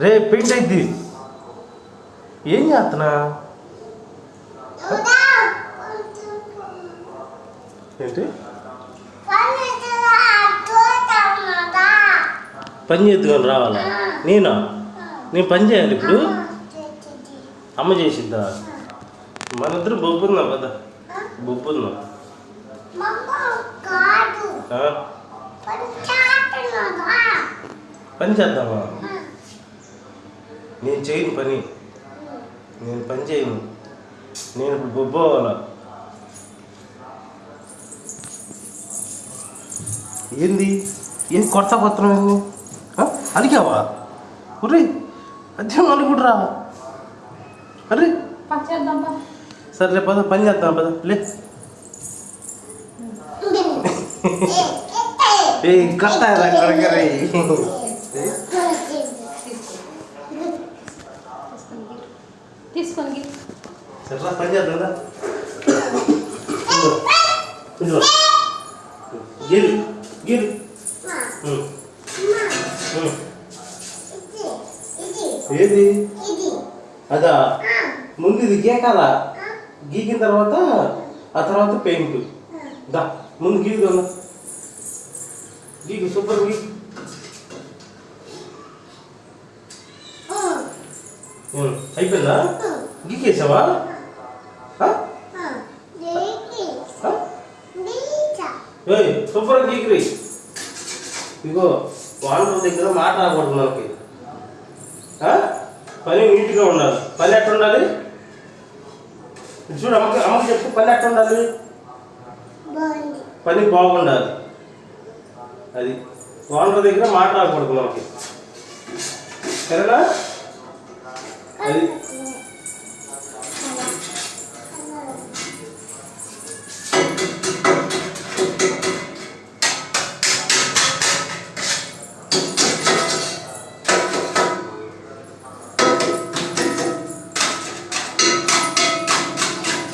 రే paint అయింది. ఏం చేస్తున్నా? ఏంటి పని చేద్దుకొని రావాలా? నేను పని చేయాలి ఇప్పుడు. అమ్మ చేసిద్దా? మన ఇద్దరు బొబ్బుందాం కదా, బొబ్బుందాం. పని చేద్దామా? నేను చేయను పని, నేను పని చేయను. నేను ఇప్పుడు బొబ్బోవాలా? ఏంది ఏం కొత్త ఏంది? అడిగావా? ఒరే అదే అనుకుంటురా. అరే సర్లే పద, పని చేద్దాం పద. లే కట్ట తీసుకొని సర్లా పని చేద్దాం. గిరి గిరి ఏది అదా? ముందు ఇది గీకాల, గీకిన తర్వాత ఆ తర్వాత పెయింట్. దా ముందు గీకుదా, గీకు సూపర్ గీకు. అయిపోయిందా? గీకేసావా? సూపర్ గీకురి. ఇగో వాటర్ దగ్గర మాట రాకూడదు మనకి. పని నీట్గా ఉండాలి. పని ఎట్లా ఉండాలి చూడు, అమ్మకి చెప్పు. పని ఎట్లా ఉండాలి? పని బాగుండాలి. అది వాటర్ దగ్గర మాట రాకూడదు మనకి, సరేనా? అది